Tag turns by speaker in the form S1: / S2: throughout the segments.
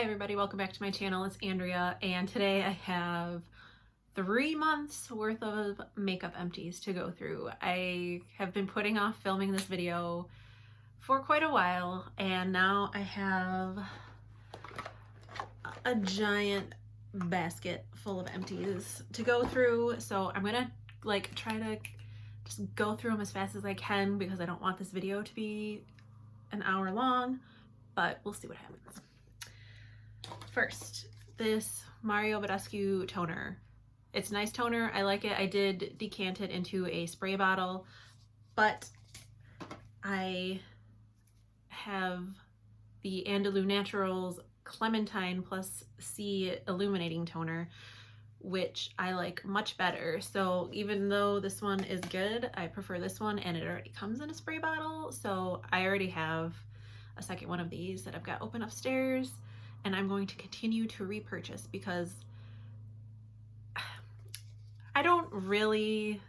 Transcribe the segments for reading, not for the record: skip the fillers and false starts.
S1: Hi everybody, welcome back to my channel. It's Andrea, and today I have 3 months worth of makeup empties to go through. I have been putting off filming this video for quite a while, and now I have a giant basket full of empties to go through. So I'm gonna try to just go through them as fast as I can because I don't want this video to be an hour long, but we'll see what happens. First, this Maria Filar toner. It's a nice toner. I like it. I did decant it into a spray bottle, but I have the Andalou Naturals Clementine plus C illuminating toner, which I like much better. So even though this one is good, I prefer this one, and it already comes in a spray bottle. So I already have a second one of these that I've got open upstairs, and I'm going to continue to repurchase because I don't really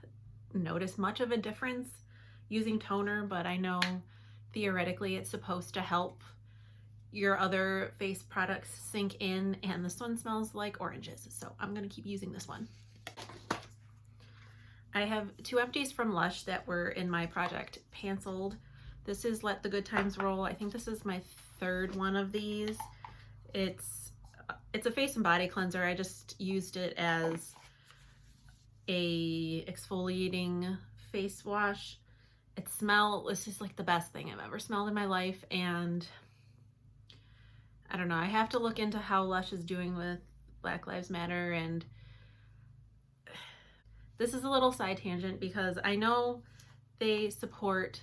S1: notice much of a difference using toner, but I know theoretically it's supposed to help your other face products sink in, and this one smells like oranges, so I'm gonna keep using this one. I have 2 empties from Lush that were in my project Penciled. This is Let the Good Times Roll. I think this is my 3rd one of these. It's a face and body cleanser. I just used it as a exfoliating face wash. This is like the best thing I've ever smelled in my life, and I don't know, I have to look into how Lush is doing with Black Lives Matter, and this is a little side tangent because I know they support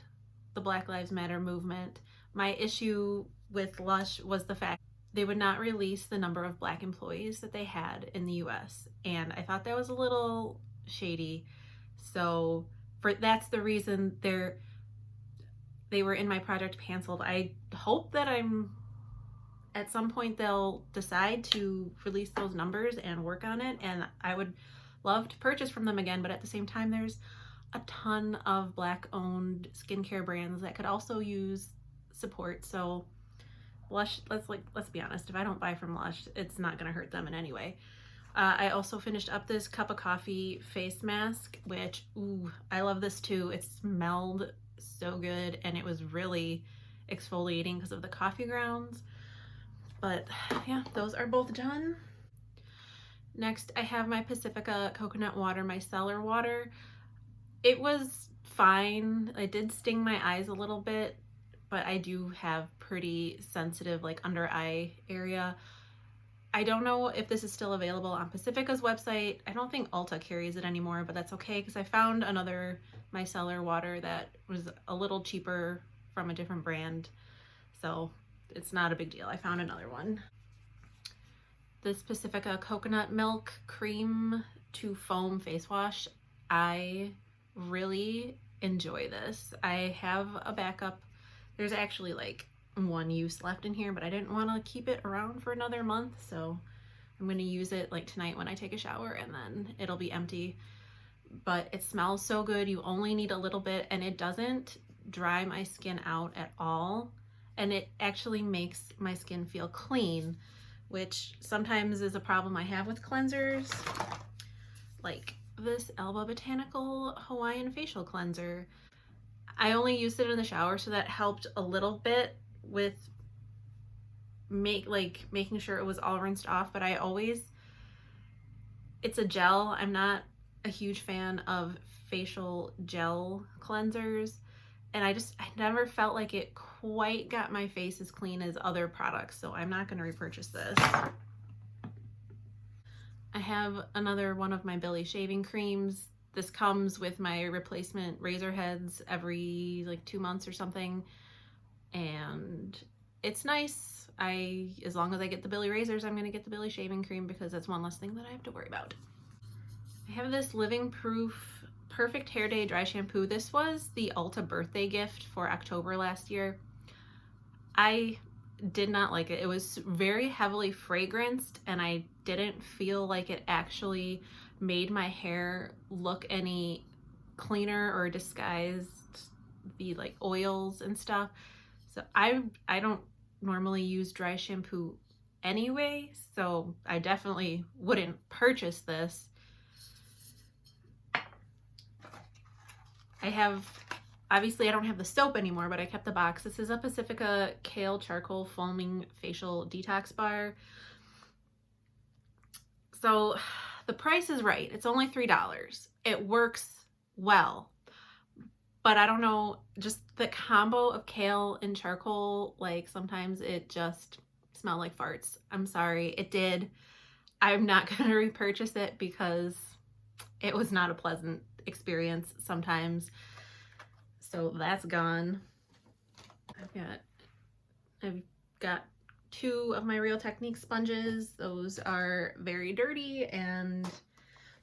S1: the Black Lives Matter movement. My issue with Lush was the fact they would not release the number of Black employees that they had in the US, and I thought that was a little shady. So that's the reason they were in my project Penciled. I hope that at some point they'll decide to release those numbers and work on it, and I would love to purchase from them again. But at the same time, there's a ton of Black owned skincare brands that could also use support. So Lush, let's be honest, if I don't buy from Lush, it's not gonna hurt them in any way. I also finished up this Cup of Coffee face mask, which, ooh, I love this too. It smelled so good, and it was really exfoliating because of the coffee grounds. But yeah, those are both done. Next, I have my Pacifica coconut water, my cellar water. It was fine. It did sting my eyes a little bit, but I do have pretty sensitive under eye area. I don't know if this is still available on Pacifica's website. I don't think Ulta carries it anymore, but that's okay because I found another micellar water that was a little cheaper from a different brand. So it's not a big deal. I found another one. This Pacifica coconut milk cream to foam face wash. I really enjoy this. I have a backup. There's actually one use left in here, but I didn't want to keep it around for another month, so I'm going to use it tonight when I take a shower, and then it'll be empty. But it smells so good. You only need a little bit, and it doesn't dry my skin out at all, and it actually makes my skin feel clean, which sometimes is a problem I have with cleansers, like this Alba Botanical Hawaiian facial cleanser. I only used it in the shower, so that helped a little bit with making sure it was all rinsed off. But it's a gel. I'm not a huge fan of facial gel cleansers, and I never felt like it quite got my face as clean as other products, so I'm not going to repurchase this. I have another one of my Billie shaving creams. This comes with my replacement razor heads every 2 months or something, and it's nice. As long as I get the Billie razors, I'm gonna get the Billie shaving cream because that's one less thing that I have to worry about. I have this Living Proof Perfect Hair Day dry shampoo. This was the Ulta birthday gift for October last year. I did not like it. It was very heavily fragranced, and I didn't feel like it actually made my hair look any cleaner or disguised the oils and stuff. So I don't normally use dry shampoo anyway, so I definitely wouldn't purchase this. Obviously I don't have the soap anymore, but I kept the box. This is a Pacifica Kale Charcoal Foaming Facial Detox Bar. So the price is right. It's only $3. It works well. But I don't know, just the combo of kale and charcoal, like sometimes it just smelled like farts. I'm sorry, it did. I'm not gonna repurchase it because it was not a pleasant experience sometimes. So that's gone. I've got 2 of my Real Technique sponges. Those are very dirty and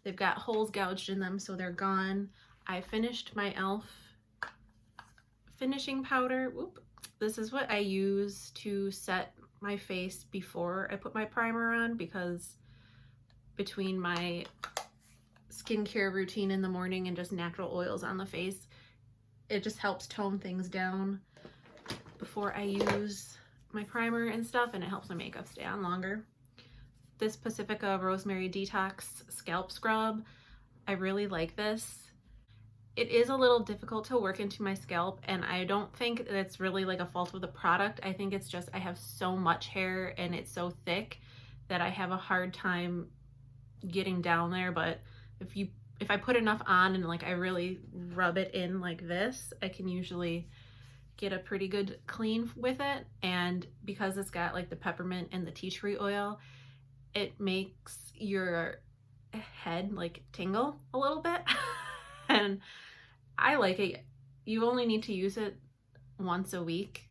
S1: they've got holes gouged in them, so they're gone. I finished my e.l.f. finishing powder. Whoop. This is what I use to set my face before I put my primer on, because between my skincare routine in the morning and just natural oils on the face, it just helps tone things down before I use my primer and stuff, and it helps my makeup stay on longer. This Pacifica Rosemary Detox Scalp Scrub, I really like this. It is a little difficult to work into my scalp, and I don't think it's really like a fault of the product. I think it's just I have so much hair and it's so thick that I have a hard time getting down there. But if I put enough on and like I really rub it in like this, I can usually get a pretty good clean with it. And because it's got like the peppermint and the tea tree oil, it makes your head like tingle a little bit. And I like it. You only need to use it once a week.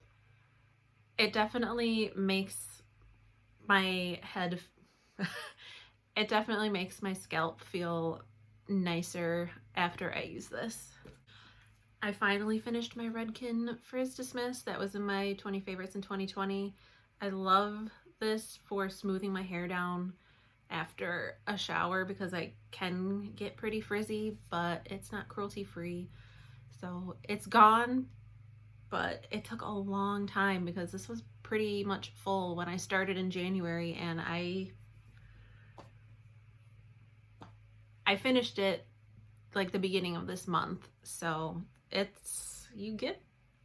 S1: It definitely makes my head it definitely makes my scalp feel nicer after I use this. I finally finished my Redken Frizz Dismiss. That was in my 20 favorites in 2020. I love this for smoothing my hair down after a shower because I can get pretty frizzy, but it's not cruelty free. So it's gone, but it took a long time because this was pretty much full when I started in January, and I finished it like the beginning of this month. So you get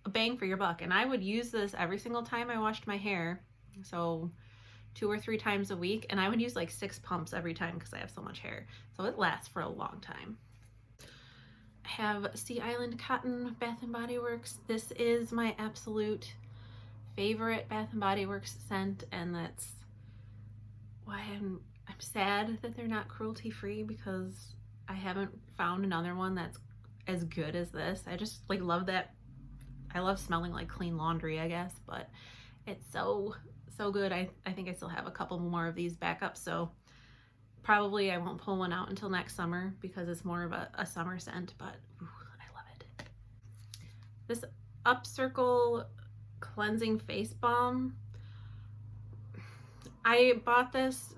S1: a bang for your buck, and I would use this every single time I washed my hair. So 2 or 3 times a week, and I would use like 6 pumps every time because I have so much hair. So it lasts for a long time. I have Sea Island Cotton Bath & Body Works. This is my absolute favorite Bath & Body Works scent, and that's why I'm sad that they're not cruelty free, because I haven't found another one that's as good as this. I just like love that. I love smelling like clean laundry, I guess, but it's so good. I think I still have a couple more of these backups, so probably I won't pull one out until next summer because it's more of a summer scent, but ooh, I love it. This Upcircle Cleansing Face Balm, I bought this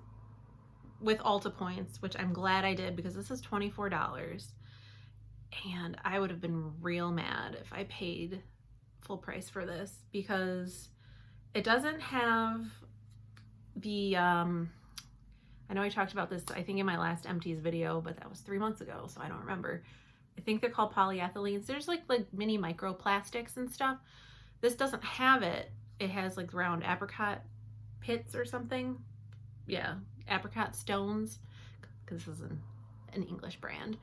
S1: with Ulta points, which I'm glad I did because this is $24. And I would have been real mad if I paid full price for this, because it doesn't have the, I know I talked about this, I think in my last Empties video, but that was 3 months ago, so I don't remember. I think they're called polyethylenes. There's like mini microplastics and stuff. This doesn't have it. It has like round apricot pits or something. Yeah, apricot stones, because this is an English brand.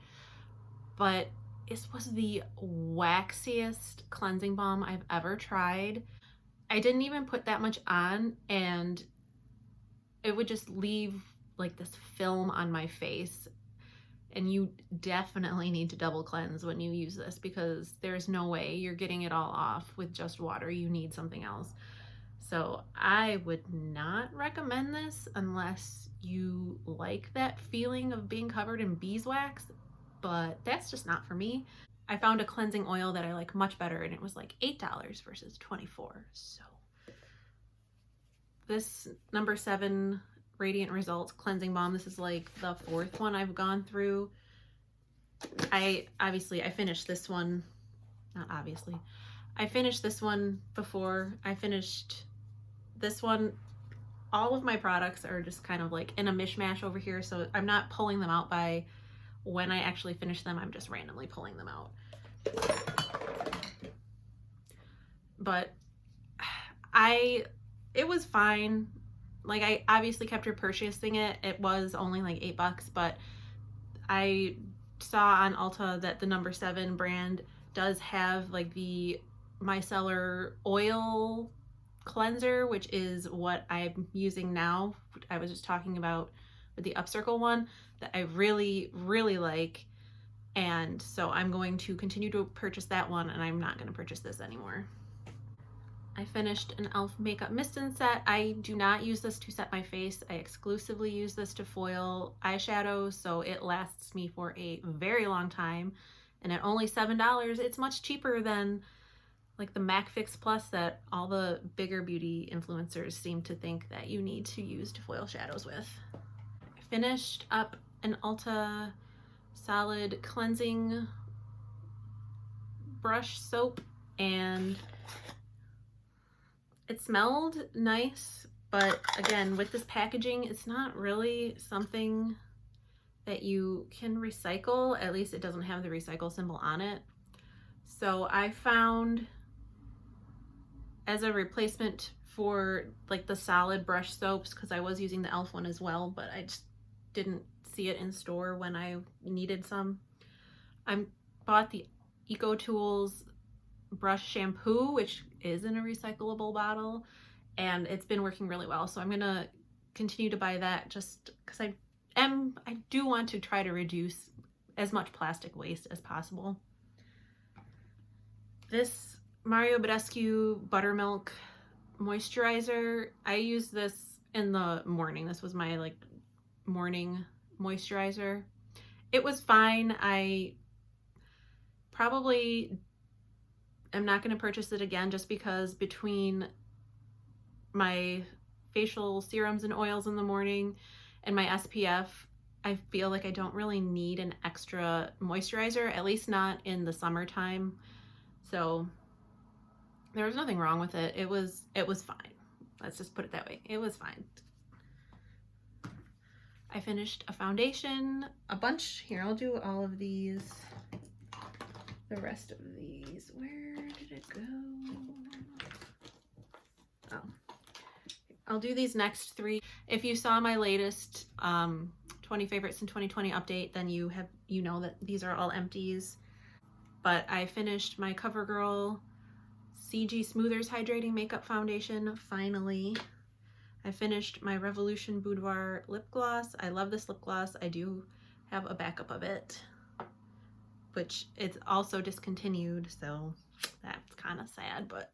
S1: But this was the waxiest cleansing balm I've ever tried. I didn't even put that much on, and it would just leave like this film on my face. And you definitely need to double cleanse when you use this, because there's no way you're getting it all off with just water. You need something else. So I would not recommend this unless you like that feeling of being covered in beeswax, but that's just not for me. I found a cleansing oil that I like much better, and it was like $8 versus $24. So this number 7 Radiant Results Cleansing Balm, this is like the 4th one I've gone through. I finished this one, I finished this one before I finished this one all of my products are just kind of like in a mishmash over here, so I'm not pulling them out by when I actually finish them. I'm just randomly pulling them out. But it was fine. Like, I obviously kept repurchasing it. It was only like $8, but I saw on Ulta that the number 7 brand does have like the micellar oil cleanser, which is what I'm using now. I was just talking about with the Upcircle one that I really, really like. And so I'm going to continue to purchase that one, and I'm not going to purchase this anymore. I finished an e.l.f. makeup mist and set. I do not use this to set my face. I exclusively use this to foil eyeshadows, so it lasts me for a very long time. And at only $7, it's much cheaper than like the MAC Fix Plus that all the bigger beauty influencers seem to think that you need to use to foil shadows with. I finished up an Ulta Solid Cleansing Brush Soap, and it smelled nice, but again, with this packaging, it's not really something that you can recycle. At least it doesn't have the recycle symbol on it. So I found, as a replacement for like the solid brush soaps, because I was using the e.l.f. one as well, but I just didn't see it in store when I needed some. I bought the Eco Tools brush shampoo, which is in a recyclable bottle, and it's been working really well. So I'm gonna continue to buy that just because I do want to try to reduce as much plastic waste as possible. This Mario Badescu Buttermilk moisturizer, I use this in the morning. This was my like morning moisturizer. It was fine. I probably am not going to purchase it again, just because between my facial serums and oils in the morning and my SPF, I feel like I don't really need an extra moisturizer, at least not in the summertime. So there was nothing wrong with it. It was fine. Let's just put it that way. It was fine. I finished a foundation, a bunch. Here, I'll do all of these. The rest of these, where did it go? Oh, I'll do these next 3. If you saw my latest 20 favorites in 2020 update, then you know that these are all empties. But I finished my CoverGirl CG Smoothers Hydrating Makeup Foundation, finally. I finished my Revolution Boudoir Lip Gloss. I love this lip gloss. I do have a backup of it, which it's also discontinued, so that's kind of sad, but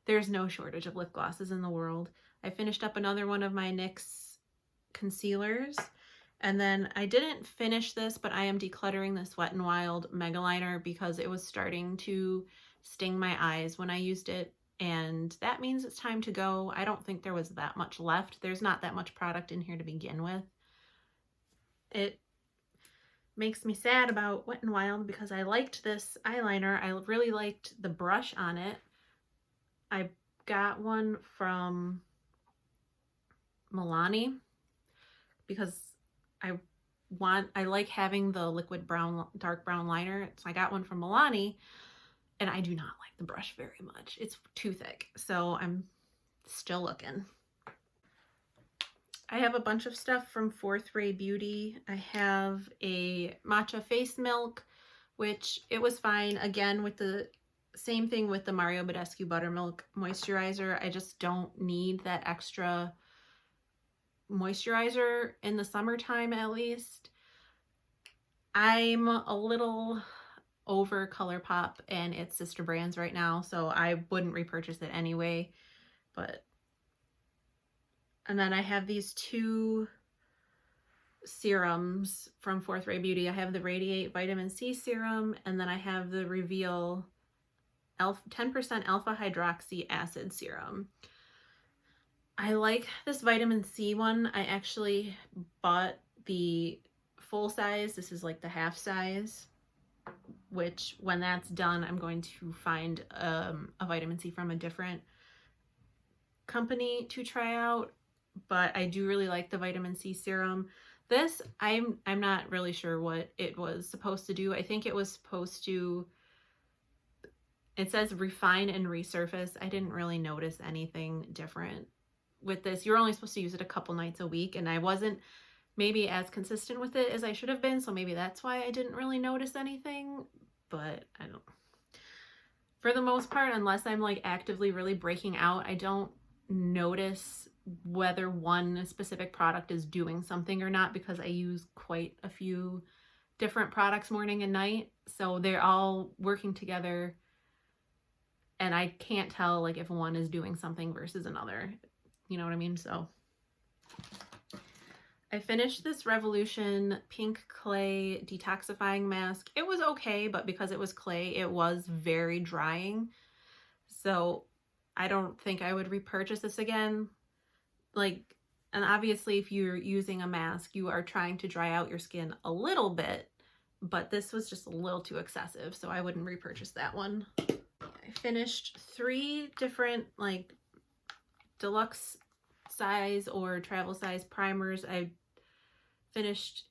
S1: there's no shortage of lip glosses in the world. I finished up another one of my NYX concealers, and then I didn't finish this, but I am decluttering this Wet n Wild Mega Liner because it was starting to sting my eyes when I used it, and that means it's time to go. I don't think there was that much left. There's not that much product in here to begin with. It makes me sad about Wet n Wild because I liked this eyeliner. I really liked the brush on it. I got one from Milani because I like having the liquid brown, dark brown liner. So I got one from Milani, and I do not like the brush very much. It's too thick, so I'm still looking. I have a bunch of stuff from Fourth Ray Beauty. I have a matcha face milk, which it was fine. Again, with the same thing with the Mario Badescu Buttermilk Moisturizer. I just don't need that extra moisturizer in the summertime, at least. I'm a little over ColourPop and its sister brands right now, so I wouldn't repurchase it anyway. And then I have these 2 serums from Fourth Ray Beauty. I have the Radiate Vitamin C Serum, and then I have the Reveal 10% Alpha Hydroxy Acid Serum. I like this vitamin C one. I actually bought the full size. This is like the half size, which when that's done, I'm going to find a vitamin C from a different company to try out. but I do really like the vitamin C serum. This, I'm not really sure what it was supposed to do. I think it was supposed to, it says refine and resurface. I didn't really notice anything different with this. You're only supposed to use it a couple nights a week, and I wasn't maybe as consistent with it as I should have been, so maybe that's why I didn't really notice anything, but I don't, for the most part, unless I'm like actively really breaking out, I don't notice whether one specific product is doing something or not, because I use quite a few different products morning and night, so they're all working together, and I can't tell like if one is doing something versus another, you know what I mean? So I finished this Revolution Pink Clay Detoxifying Mask. It was okay, but because it was clay, it was very drying. So I don't think I would repurchase this again. Like, and obviously if you're using a mask, you are trying to dry out your skin a little bit, but this was just a little too excessive, so I wouldn't repurchase that one. I finished 3 different like deluxe size or travel size primers. I finished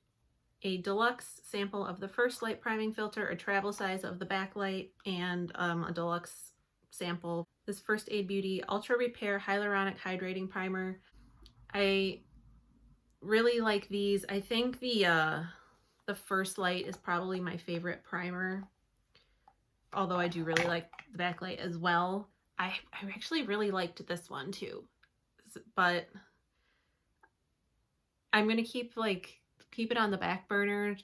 S1: a deluxe sample of the First Light priming filter, a travel size of the backlight, and a deluxe sample. This First Aid Beauty Ultra Repair Hyaluronic Hydrating Primer. I really like these. I think the First Light is probably my favorite primer, although I do really like the backlight as well. I actually really liked this one too, but I'm gonna keep it on the back burner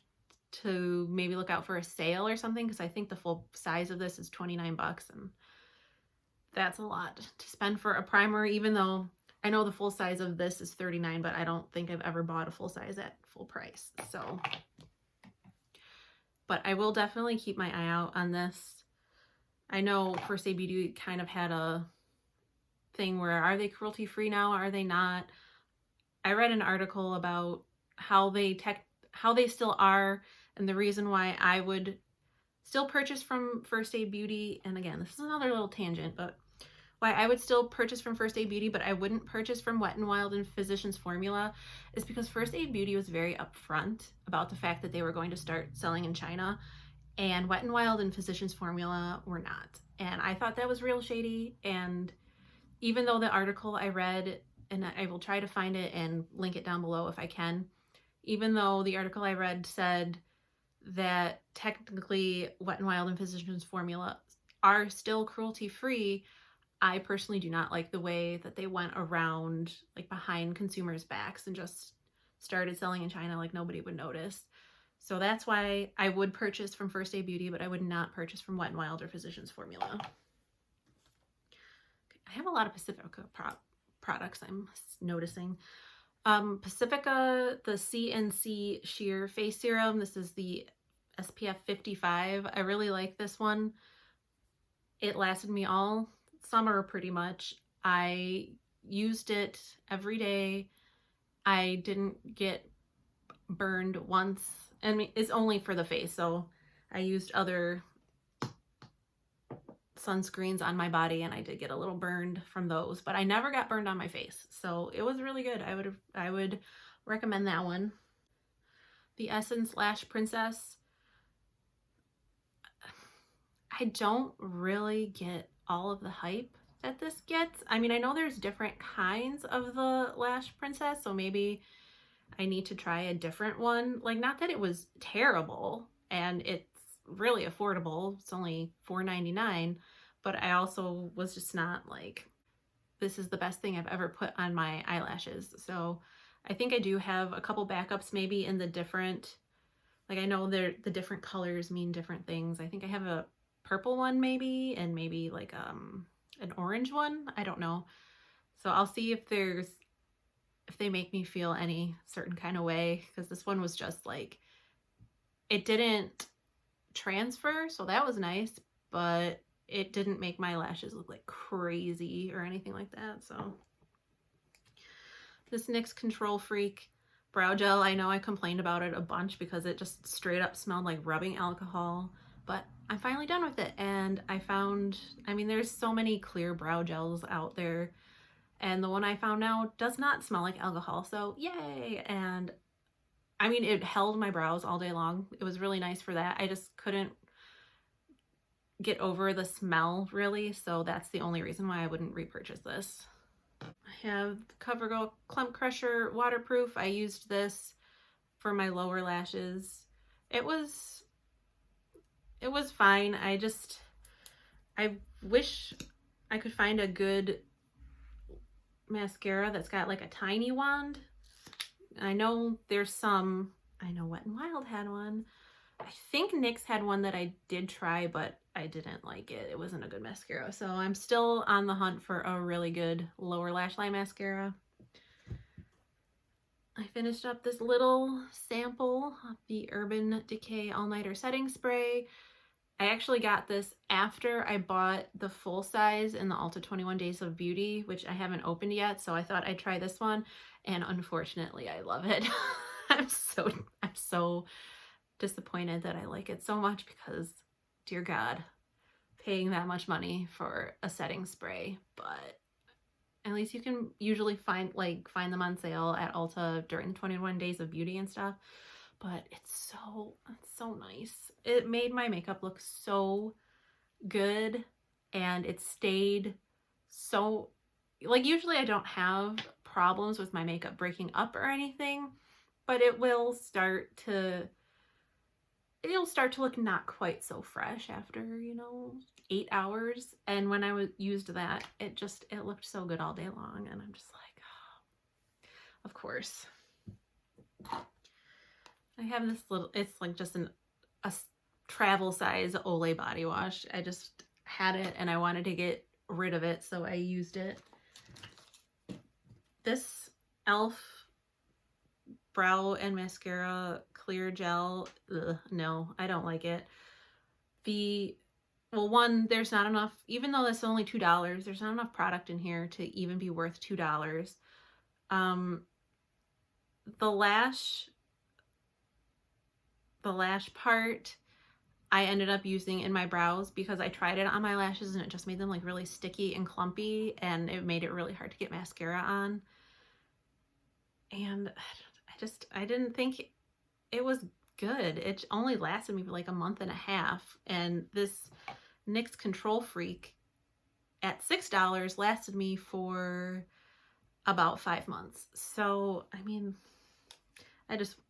S1: to maybe look out for a sale or something, because I think the full size of this is 29 bucks, and that's a lot to spend for a primer, even though I know the full size of this is 39, but I don't think I've ever bought a full size at full price. So, but I will definitely keep my eye out on this. I know First Aid Beauty kind of had a thing where, are they cruelty free now? Are they not? I read an article about how they still are, and the reason why I would still purchase from First Aid Beauty, and again, this is another little tangent, but why I would still purchase from First Aid Beauty, but I wouldn't purchase from Wet n Wild and Physicians Formula, is because First Aid Beauty was very upfront about the fact that they were going to start selling in China, and Wet n Wild and Physicians Formula were not. And I thought that was real shady, and even though the article I read, and I will try to find it and link it down below if I can, even though the article I read said that technically Wet n Wild and Physicians Formula are still cruelty-free, I personally do not like the way that they went around like behind consumers' backs and just started selling in China like nobody would notice. So that's why I would purchase from First Aid Beauty, but I would not purchase from Wet n Wild or Physicians Formula. I have a lot of Pacifica products I'm noticing. Pacifica, the CNC Sheer Face Serum. This is the SPF 55. I really like this one. It lasted me all summer pretty much. I used it every day. I didn't get burned once. I mean, it's only for the face, so I used other sunscreens on my body, and I did get a little burned from those, but I never got burned on my face, so it was really good. I would recommend that one. The Essence Lash Princess. I don't really get all of the hype that this gets. I mean, I know there's different kinds of the Lash Princess, so maybe I need to try a different one. Like, not that it was terrible, and it's really affordable. It's only $4.99, but I also was just not like, this is the best thing I've ever put on my eyelashes. So I think I do have a couple backups maybe in the different, like I know the different colors mean different things. I think I have a purple one maybe, and maybe like an orange one. I don't know. So I'll see if they make me feel any certain kind of way, because this one was just like, it didn't transfer, so that was nice, but it didn't make my lashes look like crazy or anything like that. So this NYX Control Freak brow gel, I know I complained about it a bunch because it just straight up smelled like rubbing alcohol, but I'm finally done with it. And I found, I mean, there's so many clear brow gels out there, And the one I found now does not smell like alcohol, so yay! And I mean, it held my brows all day long. It was really nice for that. I just couldn't get over the smell, really, so that's the only reason why I wouldn't repurchase this. I have CoverGirl Clump Crusher Waterproof. I used this for my lower lashes. It was fine. I wish I could find a good mascara that's got like a tiny wand. I know there's some, I know Wet n Wild had one. I think NYX had one that I did try, but I didn't like it. It wasn't a good mascara. So I'm still on the hunt for a really good lower lash line mascara. I finished up this little sample of the Urban Decay All Nighter Setting Spray. I actually got this after I bought the full size in the Ulta 21 Days of Beauty, which I haven't opened yet, so I thought I'd try this one, and unfortunately I love it. I'm so disappointed that I like it so much because, dear God, paying that much money for a setting spray, but at least you can usually find them on sale at Ulta during 21 Days of Beauty and stuff. But it's so nice. It made my makeup look so good, and it stayed so, like, usually I don't have problems with my makeup breaking up or anything, but it'll start to look not quite so fresh after, 8 hours. And when I used that, it looked so good all day long, and I'm just like, oh, of course. I have this little, it's like just a travel size Olay body wash. I just had it and I wanted to get rid of it, so I used it. This e.l.f. brow and mascara clear gel, no, I don't like it. Well, one, there's not enough, even though that's only $2, there's not enough product in here to even be worth $2. The lash part I ended up using in my brows because I tried it on my lashes and it just made them like really sticky and clumpy, and it made it really hard to get mascara on. And I didn't think it was good. It only lasted me for like a month and a half, and this NYX Control Freak at $6 lasted me for about 5 months. So, I mean,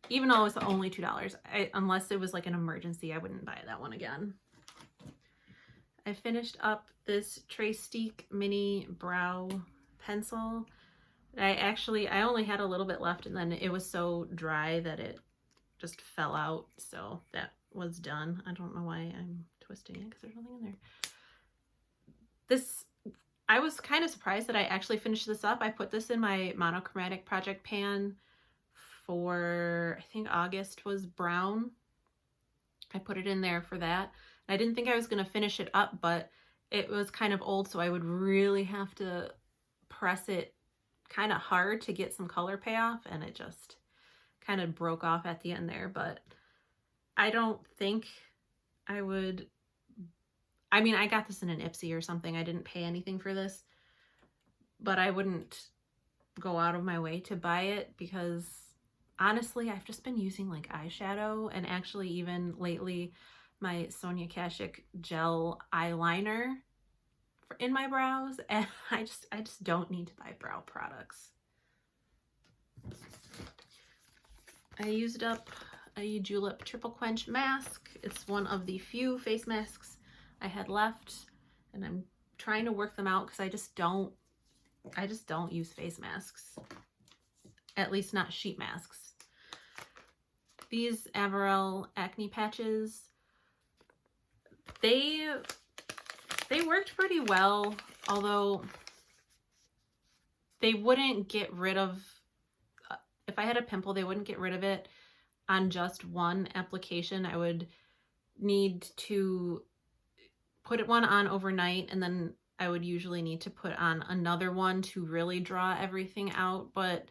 S1: even though it was only $2, unless it was like an emergency, I wouldn't buy that one again. I finished up this Trace-Steak Mini Brow Pencil. I only had a little bit left, and then it was so dry that it just fell out, so that was done. I don't know why I'm twisting it because there's nothing in there. I was kind of surprised that I actually finished this up. I put this in my monochromatic project pan for, I think August was brown. I put it in there for that. I didn't think I was going to finish it up, but it was kind of old, so I would really have to press it kind of hard to get some color payoff, and it just kind of broke off at the end there. But I don't think I would, I mean, I got this in an Ipsy or something. I didn't pay anything for this, but I wouldn't go out of my way to buy it because honestly, I've just been using like eyeshadow, and actually even lately my Sonia Kashuk gel eyeliner in my brows, and I just don't need to buy brow products. I used up a Julep Triple Quench mask. It's one of the few face masks I had left, and I'm trying to work them out because I just don't use face masks, at least not sheet masks. These Averell acne patches, they worked pretty well, although they wouldn't get rid of, if I had a pimple, they wouldn't get rid of it on just one application. I would need to put one on overnight, and then I would usually need to put on another one to really draw everything out. But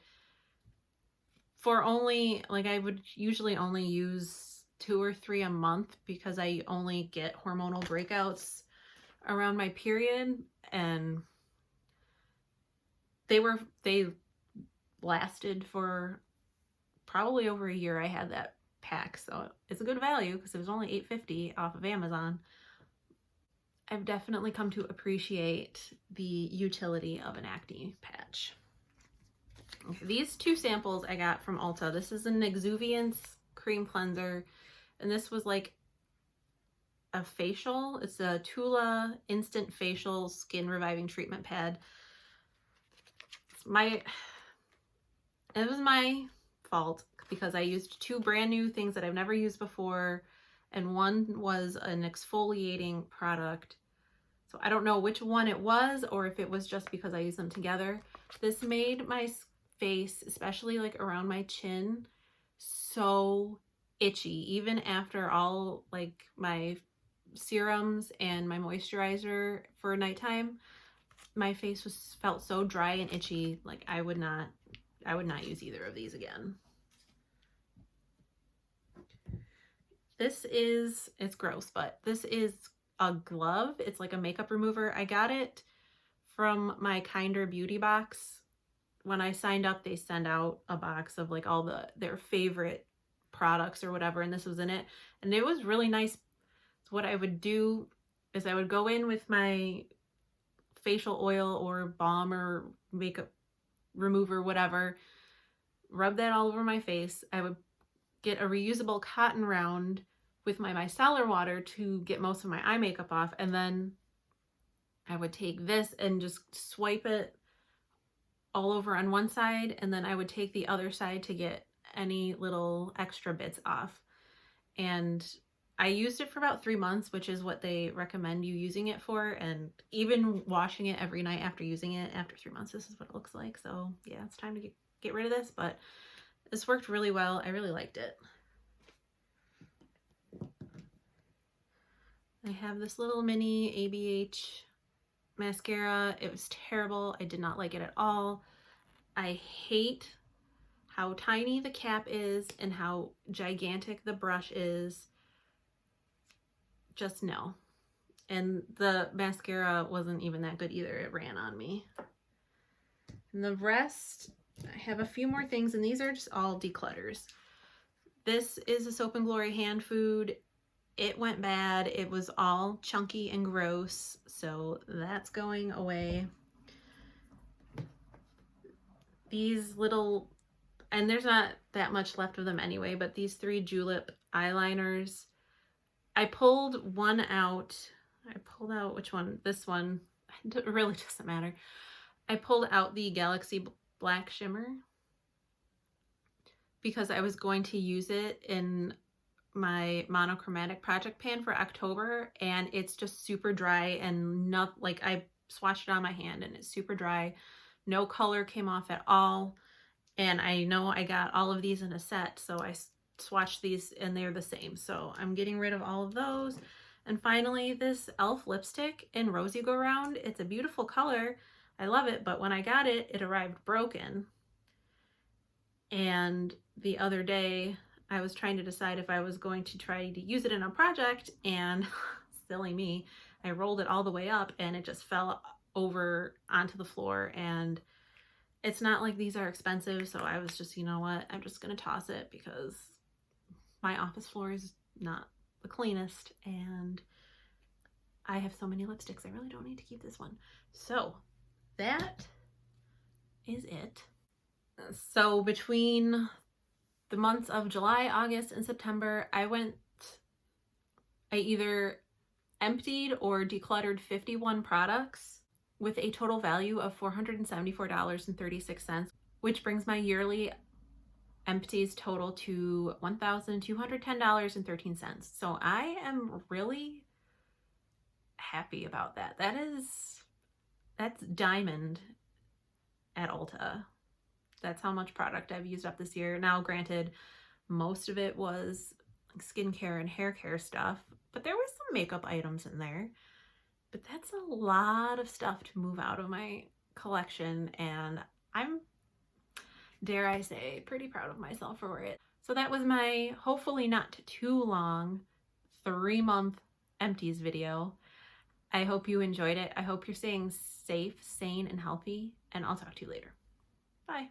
S1: for only, like, I would usually only use 2 or 3 a month because I only get hormonal breakouts around my period, and they lasted for probably over a year. I had that pack, so it's a good value because it was only $8.50 off of Amazon. I've definitely come to appreciate the utility of an acne patch. Okay, these two samples I got from Ulta. This is an Exuviance cream cleanser, and this was like a facial. It's a Tula Instant Facial Skin Reviving Treatment Pad. It was my fault because I used two brand new things that I've never used before, and one was an exfoliating product. So I don't know which one it was or if it was just because I used them together. This made my face, especially like around my chin, so itchy. Even after all like my serums and my moisturizer for nighttime, my face felt so dry and itchy. Like I would not use either of these again. It's gross, but this is a glove. It's like a makeup remover. I got it from my Kinder beauty box. When I signed up, they send out a box of like all their favorite products or whatever, and this was in it, and it was really nice. So what I would do is I would go in with my facial oil or balm or makeup remover, whatever, rub that all over my face. I would get a reusable cotton round with my micellar water to get most of my eye makeup off, and then I would take this and just swipe it all over on one side, and then I would take the other side to get any little extra bits off. And I used it for about 3 months, which is what they recommend you using it for, and even washing it every night after using it, after 3 months, this is what it looks like. So yeah, it's time to get rid of this, but this worked really well. I really liked it. I have this little mini ABH mascara. It was terrible. I did not like it at all. I hate how tiny the cap is and how gigantic the brush is. Just no. And the mascara wasn't even that good either. It ran on me. And the rest, I have a few more things, and these are just all declutters. This is a Soap and Glory hand food. It went bad. It was all chunky and gross, so that's going away. These little, and there's not that much left of them anyway, but these 3 julep eyeliners, I pulled one out. I pulled out, which one? This one. It really doesn't matter. I pulled out the Galaxy Black Shimmer because I was going to use it in my monochromatic project pan for October, and it's just super dry and not like, I swatched it on my hand and it's super dry. No color came off at all. And I know I got all of these in a set, so I swatched these and they're the same. So I'm getting rid of all of those. And finally, this e.l.f. lipstick in Rosy Go Round. It's a beautiful color. I love it, but when I got it, it arrived broken. And the other day, I was trying to decide if I was going to try to use it in a project, and silly me, I rolled it all the way up and it just fell over onto the floor. And it's not like these are expensive, so I was just, you know what, I'm just gonna toss it because my office floor is not the cleanest, and I have so many lipsticks, I really don't need to keep this one. So that is it. So between the months of July, August, and September, I either emptied or decluttered 51 products with a total value of $474.36, which brings my yearly empties total to $1,210.13. So I am really happy about that. That's diamond at Ulta. That's how much product I've used up this year. Now, granted, most of it was skincare and hair care stuff, but there was some makeup items in there. But that's a lot of stuff to move out of my collection, and I'm, dare I say, pretty proud of myself for it. So that was my hopefully not too long 3-month empties video. I hope you enjoyed it. I hope you're staying safe, sane, and healthy, and I'll talk to you later. Bye.